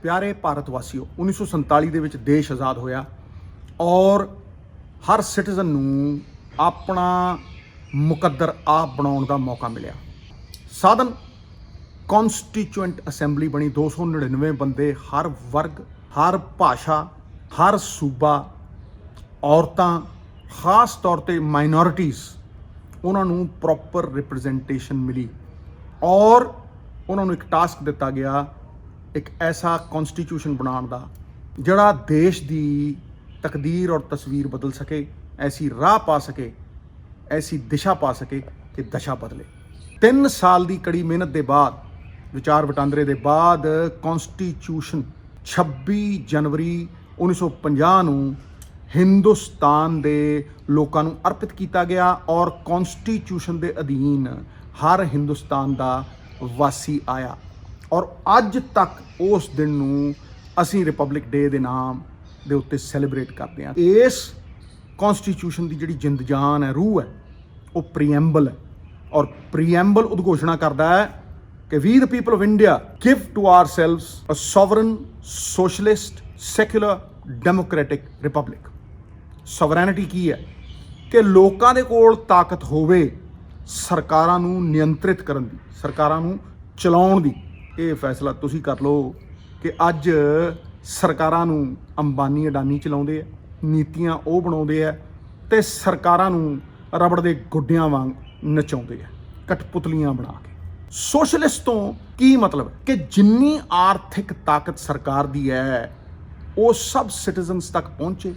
प्यारे भारत वासियों 1947 ਦੇ ਵਿੱਚ ਦੇਸ਼ ਆਜ਼ਾਦ ਹੋਇਆ ਔਰ ਹਰ ਸਿਟੀਜ਼ਨ ਨੂੰ ਆਪਣਾ ਮੁਕੱਦਰ ਆਪ ਬਣਾਉਣ ਦਾ ਮੌਕਾ ਮਿਲਿਆ। ਸਾਧਨ ਕਨਸਟੀਚੂਐਂਟ ਅਸੈਂਬਲੀ ਬਣੀ, 299 ਬੰਦੇ, ਹਰ ਵਰਗ, ਹਰ ਭਾਸ਼ਾ, ਹਰ ਸੂਬਾ, ਔਰਤਾਂ, ਖਾਸ ਤੌਰ ਤੇ ਮਾਈਨੋਰਿਟੀਜ਼, ਉਹਨਾਂ ਨੂੰ ਪ੍ਰੋਪਰ ਰਿਪਰੈਜ਼ੈਂਟੇਸ਼ਨ ਮਿਲੀ ਔਰ ਉਹਨਾਂ ਨੂੰ ਇੱਕ ਟਾਸਕ ਦਿੱਤਾ ਗਿਆ एक ऐसा कॉन्स्टिट्यूशन बनाने का जड़ा देश की तकदीर और तस्वीर बदल सके, ऐसी राह पा सके, ऐसी दिशा पा सके कि दशा बदले। 3 साल की कड़ी मेहनत के बाद, विचार वटांदरे के बाद कॉन्स्टिट्यूशन 26 जनवरी 1950 ਨੂੰ हिंदुस्तान के लोगों ਨੂੰ अर्पित किया गया और कॉन्स्टिट्यूशन के अधीन हर हिंदुस्तान का वासी आया और अज तक उस दिन नूं असीं रिपब्लिक डे के नाम के उत्ते सैलीब्रेट करते हैं। इस कॉन्स्टिट्यूशन की जिहड़ी जिंद जान है, रूह है, वो प्रीएम्बल है और प्रीएम्बल उद्घोषणा करता है कि we the people of India give to ourselves a sovereign socialist secular democratic republic. Sovereignty की है कि लोकां दे कोल ताकत होवे सरकारां नूं नियंत्रित करन दी, सरकारां नूं चलाउण दी। ਇਹ ਫੈਸਲਾ ਤੁਸੀਂ ਕਰ ਲਓ ਕਿ ਅੱਜ ਸਰਕਾਰਾਂ ਨੂੰ ਅੰਬਾਨੀ ਅਡਾਨੀ ਚਲਾਉਂਦੇ ਆ, ਨੀਤੀਆਂ ਉਹ ਬਣਾਉਂਦੇ ਆ ਤੇ ਸਰਕਾਰਾਂ ਨੂੰ ਰਬੜ ਦੇ ਗੁੱਡਿਆਂ ਵਾਂਗ ਨਚਾਉਂਦੇ ਆ, ਕਠਪੁਤਲੀਆਂ ਬਣਾ ਕੇ। ਸੋਸ਼ਲਿਸਟ ਤੋਂ ਕੀ ਮਤਲਬ ਹੈ ਕਿ ਜਿੰਨੀ ਆਰਥਿਕ ਤਾਕਤ ਸਰਕਾਰ ਦੀ ਹੈ ਉਹ ਸਭ ਸਿਟੀਜ਼ਨਸ ਤੱਕ ਪਹੁੰਚੇ।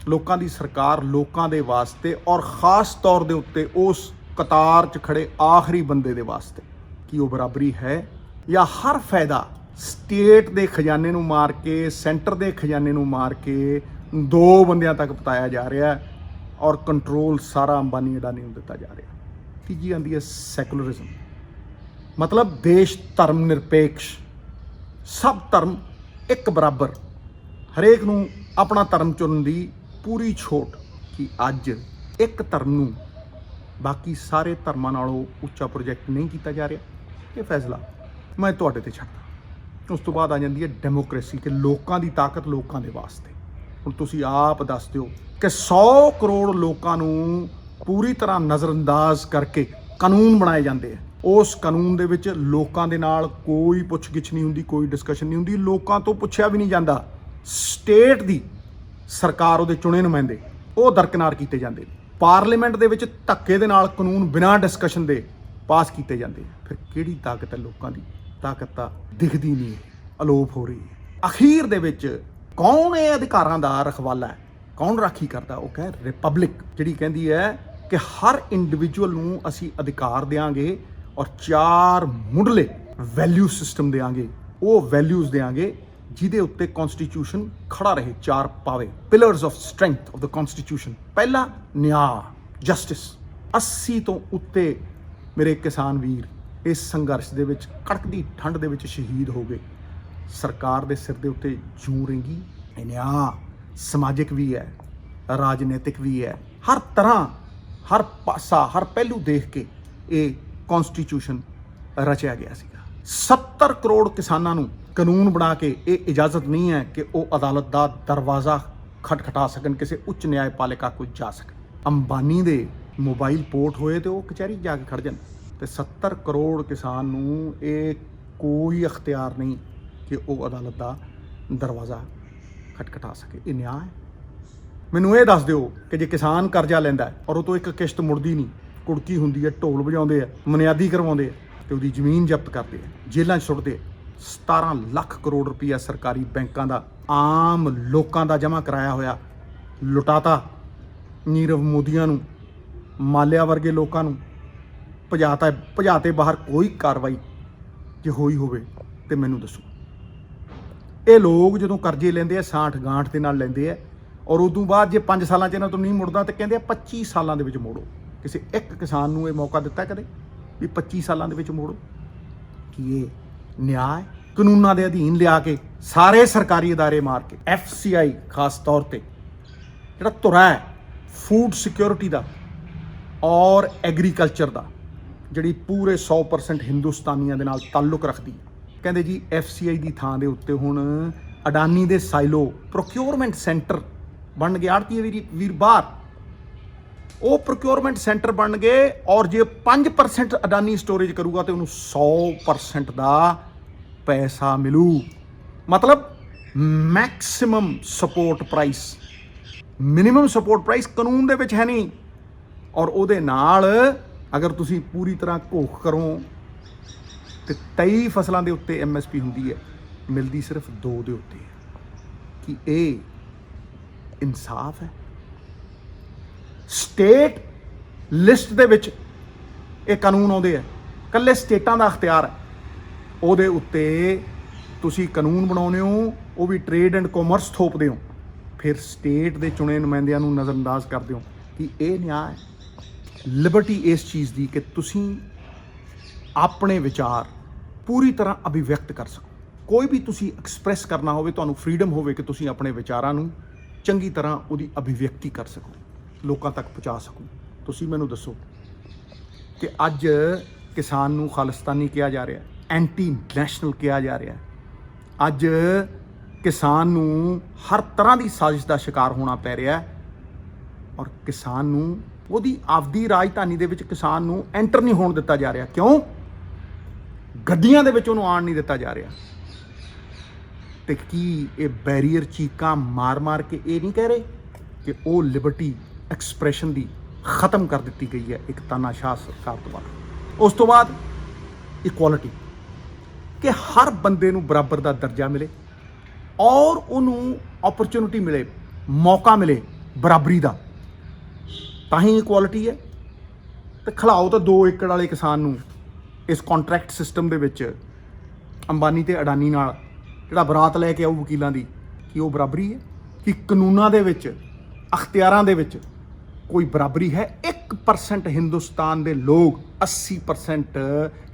ਲੋਕਾਂ ਦੀ ਸਰਕਾਰ ਲੋਕਾਂ ਦੇ ਵਾਸਤੇ ਔਰ ਖਾਸ ਤੌਰ ਦੇ ਉੱਤੇ ਉਸ ਕਤਾਰ 'ਚ ਖੜੇ ਆਖਰੀ ਬੰਦੇ ਦੇ ਵਾਸਤੇ। ਕੀ ਉਹ ਬਰਾਬਰੀ ਹੈ ਜਾਂ ਹਰ ਫਾਇਦਾ ਸਟੇਟ ਦੇ ਖਜ਼ਾਨੇ ਨੂੰ ਮਾਰ ਕੇ, ਸੈਂਟਰ ਦੇ ਖਜ਼ਾਨੇ ਨੂੰ ਮਾਰ ਕੇ 2 ਬੰਦਿਆਂ ਤੱਕ ਪਤਾਇਆ ਜਾ ਰਿਹਾ ਔਰ ਕੰਟਰੋਲ ਸਾਰਾ ਅੰਬਾਨੀ ਅਡਾਨੀ ਨੂੰ ਦਿੱਤਾ ਜਾ ਰਿਹਾ। ਤੀਜੀ ਆਉਂਦੀ ਹੈ ਸੈਕੂਲਰਿਜ਼ਮ, ਮਤਲਬ ਦੇਸ਼ ਧਰਮ ਨਿਰਪੇਖ, ਸਭ ਧਰਮ ਇੱਕ ਬਰਾਬਰ, ਹਰੇਕ ਨੂੰ ਆਪਣਾ ਧਰਮ ਚੁਣਨ ਦੀ ਪੂਰੀ ਛੋਟ ਕਿ ਅੱਜ ਇੱਕ ਧਰਮ ਨੂੰ ਬਾਕੀ ਸਾਰੇ ਧਰਮਾਂ ਨਾਲੋਂ ਉੱਚਾ ਪ੍ਰੋਜੈਕਟ ਨਹੀਂ ਕੀਤਾ ਜਾ ਰਿਹਾ। ਇਹ ਫੈਸਲਾ मैं तुहाडे ते छड्डदा। उस तो बाद आ जाती है डेमोक्रेसी कि लोगों की ताकत लोगों के वास्ते। हुण तुसीं आप दस दिओ कि 100 करोड़ लोगों नूं पूरी तरह नज़रअंदाज करके कानून बनाए जाते हैं। उस कानून दे विच लोगों दे नाल कोई पुछ गिछ नहीं हुंदी, कोई डिस्कशन नहीं हुंदी, लोगों तो पुछया भी नहीं जाता। स्टेट दी सरकार उहदे चुणे नुमाइंदे वो दरकिनार कीते जांदे। पार्लीमेंट दे विच धक्के दे नाल कानून बिना डिस्कशन दे पास कीते जांदे। फिर किहड़ी ताकत है लोगों की? ताकत ਤਾਂ दिखती नहीं है, अलोप हो रही है। अखीर ਦੇ ਵਿੱਚ कौन ਇਹ ਅਧਿਕਾਰਾਂ ਦਾ ਰਖਵਾਲਾ ਹੈ, कौन ਰਾਖੀ ਕਰਦਾ? ਉਹ ਕਹੇ ਰਿਪਬਲਿਕ, ਜਿਹੜੀ ਕਹਿੰਦੀ ਹੈ ਕਿ ਹਰ ਇੰਡੀਵਿਜੂਅਲ ਨੂੰ ਅਸੀਂ ਅਧਿਕਾਰ ਦੇਵਾਂਗੇ ਔਰ 4 ਮੁੱਢਲੇ ਵੈਲਿਊ ਸਿਸਟਮ ਦੇਵਾਂਗੇ। ਉਹ ਵੈਲਿਊਜ਼ ਦੇਵਾਂਗੇ ਜਿਹਦੇ ਉੱਤੇ ਕਨਸਟੀਟਿਊਸ਼ਨ ਖੜਾ ਰਹੇ, 4 ਪਾਵੇ, pillars of strength of the constitution. ਪਹਿਲਾ ਨਿਆਂ, ਜਸਟਿਸ। 80 ਤੋਂ ਉੱਤੇ ਮੇਰੇ ਕਿਸਾਨ ਵੀਰ इस संघर्ष ਦੇ ਵਿੱਚ ਕੜਕਦੀ ਠੰਡ ਦੇ ਵਿੱਚ ਸ਼ਹੀਦ ਹੋ ਗਏ। ਸਰਕਾਰ ਦੇ ਸਿਰ ਦੇ ਉੱਤੇ ਜੂੰ ਰਿੰਗੀ। ਇਹ ਨਿਆਂ ਸਮਾਜਿਕ ਵੀ ਹੈ, ਰਾਜਨੀਤਿਕ ਵੀ ਹੈ, ਹਰ ਤਰ੍ਹਾਂ, ਹਰ ਪਾਸਾ, ਹਰ ਪਹਿਲੂ ਦੇਖ ਕੇ ਇਹ ਕਨਸਟੀਟਿਊਸ਼ਨ ਰਚਿਆ ਗਿਆ ਸੀਗਾ। 70 ਕਰੋੜ ਕਿਸਾਨਾਂ ਨੂੰ ਕਾਨੂੰਨ ਬਣਾ ਕੇ ਇਹ ਇਜਾਜ਼ਤ ਨਹੀਂ ਹੈ ਕਿ ਉਹ ਅਦਾਲਤ ਦਾ ਦਰਵਾਜ਼ਾ ਖਟਖਟਾ ਸਕਣ, ਕਿਸੇ ਉੱਚ ਨਿਆਂਪਾਲਿਕਾ ਕੋਲ ਜਾ ਸਕਣ। ਅੰਬਾਨੀ ਦੇ ਮੋਬਾਈਲ ਪੋਰਟ ਹੋਏ ਤੇ ਉਹ ਕਚਹਿਰੀ ਜਾ ਕੇ ਖੜ ਜਾਣ। ਤੇ 70 ਕਰੋੜ ਕਿਸਾਨ ਨੂੰ ਇਹ ਕੋਈ ਅਖਤਿਆਰ ਨਹੀਂ ਕਿ ਉਹ ਅਦਾਲਤ ਦਾ ਦਰਵਾਜ਼ਾ ਖਟਖਟਾ ਸਕੇ। ਇਹ ਨਿਆਂ ਹੈ? ਮੈਨੂੰ ਇਹ ਦੱਸ ਦਿਓ ਕਿ ਜੇ ਕਿਸਾਨ ਕਰਜ਼ਾ ਲੈਂਦਾ ਔਰ ਉਹ ਤੋਂ ਇੱਕ ਕਿਸ਼ਤ ਮੁੜਦੀ ਨਹੀਂ, ਕੁੜਕੀ ਹੁੰਦੀ ਹੈ, ਢੋਲ ਵਜਾਉਂਦੇ ਆ, ਮਨਿਆਦੀ ਕਰਵਾਉਂਦੇ ਆ ਤੇ ਉਹਦੀ ਜ਼ਮੀਨ ਜ਼ਬਤ ਕਰਦੇ ਆ, ਜੇਲ੍ਹਾਂ 'ਚ ਸੁੱਟਦੇ ਆ। 17 ਲੱਖ ਕਰੋੜ ਰੁਪਈਆ ਸਰਕਾਰੀ ਬੈਂਕਾਂ ਦਾ ਆਮ ਲੋਕਾਂ ਦਾ ਜਮ੍ਹਾਂ ਕਰਾਇਆ ਹੋਇਆ ਲੁਟਾਤਾ। ਨੀਰਵ ਮੋਦੀਆਂ ਨੂੰ, ਮਾਲਿਆ ਵਰਗੇ ਲੋਕਾਂ ਨੂੰ ਭਜਾਤੇ ਬਾਹਰ। ਕੋਈ ਕਾਰਵਾਈ ਜੇ ਹੋਈ ਹੋਵੇ ਤੇ ਮੈਨੂੰ ਦੱਸੋ। ਇਹ ਲੋਕ ਜਦੋਂ ਕਰਜ਼ੇ ਲੈਂਦੇ ਆ ਸਾਂਠ ਗਾਂਠ ਦੇ ਨਾਲ ਲੈਂਦੇ ਆ ਔਰ ਉਦੋਂ ਬਾਅਦ ਜੇ 5 ਸਾਲਾਂ 'ਚ ਇਹਨਾਂ ਤੋਂ ਨਹੀਂ ਮੁੜਦਾ ਤੇ ਕਹਿੰਦੇ ਆ 25 ਸਾਲਾਂ ਦੇ ਵਿੱਚ ਮੋੜੋ। ਕਿਸੇ ਇੱਕ ਕਿਸਾਨ ਨੂੰ ਇਹ ਮੌਕਾ ਦਿੱਤਾ ਕਦੇ ਵੀ 25 ਸਾਲਾਂ ਦੇ ਵਿੱਚ ਮੋੜੋ? ਕੀ ਇਹ ਨਿਆਂ ਹੈ? ਕਾਨੂੰਨਾਂ ਦੇ ਅਧੀਨ ਲਿਆ ਕੇ ਸਾਰੇ ਸਰਕਾਰੀ ਅਦਾਰੇ ਮਾਰ ਕੇ, FCI ਖਾਸ ਤੌਰ ਤੇ ਜਿਹੜਾ ਧੁਰਾ ਹੈ ਫੂਡ ਸਿਕਿਉਰਿਟੀ ਦਾ ਔਰ ਐਗਰੀਕਲਚਰ ਦਾ, ਜਿਹੜੀ ਪੂਰੇ 100% ਹਿੰਦੁਸਤਾਨੀਆਂ ਦੇ ਨਾਲ ਤਾਲੁਕ ਰੱਖਦੀ ਹੈ, ਕਹਿੰਦੇ ਜੀ FCI ਦੀ ਥਾਂ ਦੇ ਉੱਤੇ ਹੁਣ ਅਡਾਨੀ ਦੇ ਸਾਈਲੋ ਪ੍ਰੋਕਿਉਰਮੈਂਟ ਸੈਂਟਰ ਬਣ ਗਏ। ਆੜਤੀ ਵੀਰ ਬਾਹਰ ਉਹ ਪ੍ਰੋਕਿਉਰਮੈਂਟ ਸੈਂਟਰ ਬਣ ਗਏ, ਔਰ ਜੇ 5% ਅਡਾਨੀ ਸਟੋਰੇਜ ਕਰੂਗਾ ਤੇ ਉਹਨੂੰ 100% ਦਾ ਪੈਸਾ ਮਿਲੂ। ਮਤਲਬ maximum support price, minimum support price ਕਾਨੂੰਨ ਦੇ ਵਿੱਚ ਹੈ ਨਹੀਂ। ਔਰ ਉਹਦੇ ਨਾਲ ਅਗਰ ਤੁਸੀਂ ਪੂਰੀ ਤਰ੍ਹਾਂ ਘੋਖ ਕਰੋ ਤੇ 23 ਫਸਲਾਂ ਦੇ ਉੱਤੇ MSP ਹੁੰਦੀ ਹੈ, ਮਿਲਦੀ ਸਿਰਫ 2 ਦੇ ਉੱਤੇ ਹੈ। ਕਿ ਇਹ ਇਨਸਾਫ ਹੈ? ਸਟੇਟ ਲਿਸਟ ਦੇ ਵਿੱਚ ਇਹ ਕਾਨੂੰਨ ਆਉਂਦੇ ਆ, ਇਕੱਲੇ ਸਟੇਟਾਂ ਦਾ ਅਖਤਿਆਰ ਹੈ। ਉਹਦੇ ਉੱਤੇ ਤੁਸੀਂ ਕਾਨੂੰਨ ਬਣਾਉਂਦੇ ਹੋ, ਉਹ ਵੀ ਟ੍ਰੇਡ ਐਂਡ ਕਾਮਰਸ ਥੋਪਦੇ ਹੋ, ਫਿਰ ਸਟੇਟ ਦੇ ਚੁਣੇ ਨੁਮਾਇੰਦਿਆਂ ਨੂੰ ਨਜ਼ਰਅੰਦਾਜ਼ ਕਰਦੇ ਹੋ। ਕਿ ਇਹ ਨਿਆਂ ਹੈ? ਲਿਬਰਟੀ ਇਸ ਚੀਜ਼ ਦੀ ਕਿ ਤੁਸੀਂ ਆਪਣੇ ਵਿਚਾਰ ਪੂਰੀ ਤਰ੍ਹਾਂ ਅਭਿਵਿਅਕਤ ਕਰ ਸਕੋ। ਕੋਈ ਵੀ ਤੁਸੀਂ ਐਕਸਪ੍ਰੈਸ ਕਰਨਾ ਹੋਵੇ, ਤੁਹਾਨੂੰ ਫਰੀडम ਹੋਵੇ ਕਿ ਤੁਸੀਂ ਆਪਣੇ ਵਿਚਾਰਾਂ ਨੂੰ ਚੰਗੀ ਤਰ੍ਹਾਂ ਉਹਦੀ ਅਭਿਵਿਅਕਤੀ ਕਰ ਸਕੋ, ਲੋਕਾਂ ਤੱਕ ਪਹੁੰਚਾ ਸਕੋ। ਤੁਸੀਂ ਮੈਨੂੰ ਦੱਸੋ ਕਿ ਅੱਜ ਕਿਸਾਨ ਨੂੰ ਖਾਲਿਸਤਾਨੀ ਕਿਹਾ ਜਾ ਰਿਹਾ, ਐਂਟੀ ਨੈਸ਼ਨਲ ਕਿਹਾ ਜਾ ਰਿਹਾ। ਅੱਜ ਕਿਸਾਨ ਨੂੰ ਹਰ ਤਰ੍ਹਾਂ ਦੀ ਸਾਜ਼ਿਸ਼ ਦਾ ਸ਼ਿਕਾਰ ਹੋਣਾ ਪੈ ਰਿਹਾ, ਔਰ ਕਿਸਾਨ ਨੂੰ ਉਹਦੀ ਆਪਦੀ ਰਾਜਧਾਨੀ ਦੇ ਵਿੱਚ ਕਿਸਾਨ ਨੂੰ ਐਂਟਰ ਨਹੀਂ ਹੋਣ ਦਿੱਤਾ ਜਾ ਰਿਹਾ। ਕਿਉਂ? ਗੱਡੀਆਂ ਦੇ ਵਿੱਚ ਉਹਨੂੰ ਆਉਣ ਨਹੀਂ ਦਿੱਤਾ ਜਾ ਰਿਹਾ। ਤੇ ਕੀ ਇਹ ਬੈਰੀਅਰ ਚੀਕਾਂ ਮਾਰ ਕੇ ਇਹ ਨਹੀਂ ਕਹਿ ਰਹੇ ਕਿ ਉਹ ਲਿਬਰਟੀ ਐਕਸਪ੍ਰੈਸ਼ਨ ਦੀ ਖਤਮ ਕਰ ਦਿੱਤੀ ਗਈ ਹੈ ਇੱਕ ਤਾਨਾਸ਼ਾਹ ਸਰਕਾਰ ਤੋਂ ਬਾਅਦ? ਉਸ ਤੋਂ ਬਾਅਦ ਇਕੁਆਲਿਟੀ, ਕਿ ਹਰ ਬੰਦੇ ਨੂੰ ਬਰਾਬਰ ਦਾ ਦਰਜਾ ਮਿਲੇ ਔਰ ਉਹਨੂੰ ਓਪਰਚੁਨਿਟੀ ਮਿਲੇ, ਮੌਕਾ ਮਿਲੇ ਬਰਾਬਰੀ ਦਾ, ਤਾਂ ਹੀ ਇਕੁਆਲਿਟੀ ਹੈ। ਤੇ ਖਿਲਾਓ ਤਾਂ 2 ਏਕੜ ਵਾਲੇ ਕਿਸਾਨ ਨੂੰ ਇਸ ਕੰਟਰੈਕਟ ਸਿਸਟਮ ਦੇ ਵਿੱਚ ਅੰਬਾਨੀ ਤੇ ਅਡਾਨੀ ਨਾਲ ਜਿਹੜਾ ਬਰਾਤ ਲੈ ਕੇ ਆਊ ਵਕੀਲਾਂ ਦੀ, ਕਿ ਉਹ ਬਰਾਬਰੀ ਹੈ? ਕਿ ਕਾਨੂੰਨਾਂ ਦੇ ਵਿੱਚ, ਅਖਤਿਆਰਾਂ ਦੇ ਵਿੱਚ ਕੋਈ ਬਰਾਬਰੀ ਹੈ? 1% ਹਿੰਦੁਸਤਾਨ ਦੇ ਲੋਕ 80%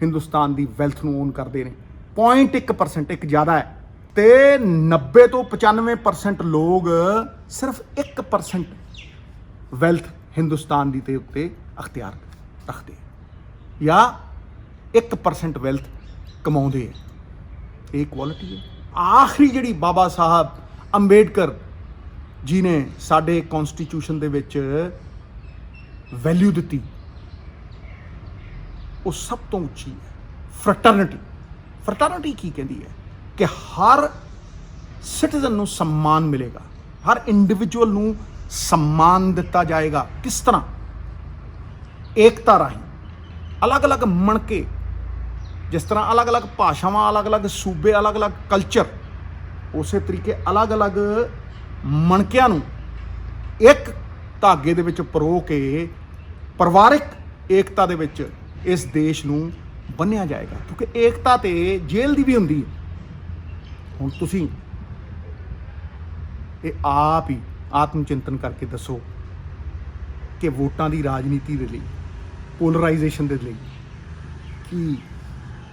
ਹਿੰਦੁਸਤਾਨ ਦੀ ਵੈਲਥ ਨੂੰ ਓਨ ਕਰਦੇ ਨੇ। 0.1%, ਇੱਕ ਜ਼ਿਆਦਾ ਹੈ। ਤੇ 90 ਤੋਂ 95% ਲੋਕ ਸਿਰਫ 1% ਵੈਲਥ ਹਿੰਦੁਸਤਾਨ ਦੀ ਦੇ ਉੱਤੇ ਅਖਤਿਆਰ ਰੱਖਦੇ, ਜਾਂ 1% ਵੈਲਥ ਕਮਾਉਂਦੇ ਹੈ। ਇਹ ਕੁਆਲਿਟੀ ਹੈ। ਆਖਰੀ ਜਿਹੜੀ ਬਾਬਾ ਸਾਹਿਬ ਅੰਬੇਡਕਰ ਜੀ ਨੇ ਸਾਡੇ ਕੌਨਸਟੀਟਿਊਸ਼ਨ ਦੇ ਵਿੱਚ ਵੈਲਿਊ ਦਿੱਤੀ, ਉਹ ਸਭ ਤੋਂ ਉੱਚੀ ਹੈ। ਫਰਟਰਨਿਟੀ ਕੀ ਕਹਿੰਦੀ ਹੈ? ਕਿ ਹਰ ਸਿਟੀਜ਼ਨ ਨੂੰ सम्मान ਮਿਲੇਗਾ, ਹਰ ਇੰਡੀਵਿਜੂਅਲ ਨੂੰ सम्मान ਦਿੱਤਾ ਜਾਏਗਾ। ਕਿਸ ਤਰ੍ਹਾਂ? ਏਕਤਾ ਰਾਹੀਂ, ਅਲੱਗ-ਅਲੱਗ ਮਣਕੇ, ਜਿਸ ਤਰ੍ਹਾਂ ਅਲੱਗ-ਅਲੱਗ ਭਾਸ਼ਾਵਾਂ, ਅਲੱਗ-ਅਲੱਗ ਸੂਬੇ, ਅਲੱਗ-ਅਲੱਗ ਕਲਚਰ, ਉਸੇ ਤਰੀਕੇ ਅਲੱਗ-ਅਲੱਗ ਮਣਕਿਆਂ ਨੂੰ ਇੱਕ ਧਾਗੇ ਦੇ ਵਿੱਚ ਪਰੋ ਕੇ ਪਰਿਵਾਰਿਕ ਏਕਤਾ ਦੇ ਵਿੱਚ ਇਸ ਦੇਸ਼ ਨੂੰ ਬੰਨ੍ਹਿਆ ਜਾਏਗਾ। ਕਿਉਂਕਿ ਏਕਤਾ ਤੇ ਜੇਲ੍ਹ ਦੀ ਵੀ ਹੁੰਦੀ ਹੈ। ਹੁਣ ਤੁਸੀਂ ਇਹ ਆਪ ਹੀ ਆਤਮ ਚਿੰਤਨ ਕਰਕੇ ਦੱਸੋ ਕਿ ਵੋਟਾਂ ਦੀ ਰਾਜਨੀਤੀ ਦੇ ਲਈ, ਪੋਲਰਾਈਜੇਸ਼ਨ ਦੇ ਲਈ, ਕੀ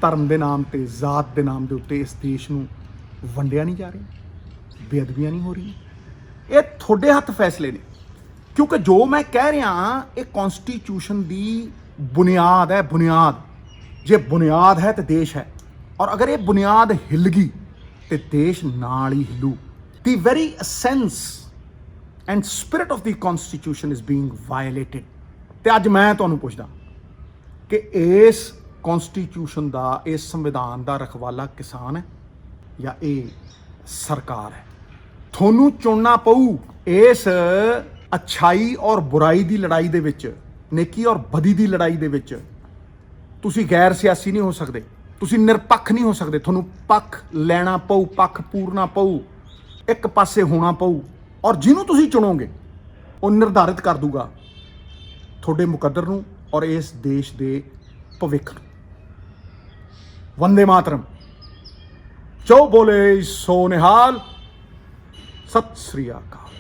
ਧਰਮ ਦੇ ਨਾਮ ਤੇ, ਜ਼ਾਤ ਦੇ ਨਾਮ ਦੇ ਉੱਤੇ ਇਸ ਦੇਸ਼ ਨੂੰ ਵੰਡਿਆ ਨਹੀਂ ਜਾ ਰਿਹਾ? ਬੇਅਦਬੀਆਂ ਨਹੀਂ ਹੋ ਰਹੀਆਂ? ਇਹ ਤੁਹਾਡੇ ਹੱਥ ਫੈਸਲੇ ਨੇ। ਕਿਉਂਕਿ ਜੋ ਮੈਂ ਕਹਿ ਰਿਹਾ ਇਹ ਕੌਨਸਟੀਟਿਊਸ਼ਨ ਦੀ ਬੁਨਿਆਦ ਹੈ। ਬੁਨਿਆਦ, ਜੇ ਬੁਨਿਆਦ ਹੈ ਤਾਂ ਦੇਸ਼ ਹੈ, ਔਰ ਅਗਰ ਇਹ ਬੁਨਿਆਦ ਹਿੱਲ ਗਈ ਤੇ ਦੇਸ਼ ਨਾਲ ਹੀ ਹਿੱਲੂ। The very essence and spirit of the constitution is being violated. ਤੇ ਅੱਜ ਮੈਂ ਤੁਹਾਨੂੰ ਪੁੱਛਦਾ ਕਿ ਇਸ ਕੌਨਸਟੀਟਿਊਸ਼ਨ ਦਾ, ਇਸ ਸੰਵਿਧਾਨ ਦਾ ਰਖਵਾਲਾ ਕਿਸਾਨ ਹੈ ਜਾਂ ਇਹ ਸਰਕਾਰ ਹੈ? ਤੁਹਾਨੂੰ ਚੁਣਨਾ ਪਊ। ਇਸ ਅੱਛਾਈ ਔਰ ਬੁਰਾਈ ਦੀ ਲੜਾਈ ਦੇ ਵਿੱਚ, ਨੇਕੀ ਔਰ ਬਦੀ ਦੀ ਲੜਾਈ ਦੇ ਵਿੱਚ ਤੁਸੀਂ ਗੈਰ ਸਿਆਸੀ ਨਹੀਂ ਹੋ ਸਕਦੇ, ਤੁਸੀਂ ਨਿਰਪੱਖ ਨਹੀਂ ਹੋ ਸਕਦੇ। ਤੁਹਾਨੂੰ ਪੱਖ ਲੈਣਾ ਪਊ, ਪੱਖ ਪੂਰਨਾ ਪਊ, ਇੱਕ ਪਾਸੇ ਹੋਣਾ ਪਊ। ਔਰ ਜਿਹਨੂੰ ਤੁਸੀਂ ਚੁਣੋਗੇ ਉਹ ਨਿਰਧਾਰਿਤ ਕਰ ਦੂਗਾ ਤੁਹਾਡੇ ਮੁਕੱਦਰ ਨੂੰ ਔਰ ਇਸ ਦੇਸ਼ ਦੇ ਭਵਿੱਖ ਨੂੰ। ਵੰਦੇ ਮਾਤਰਮ। ਜੋ ਬੋਲੇ ਸੋ ਨਿਹਾਲ। ਸਤਿ ਸ੍ਰੀ ਅਕਾਲ।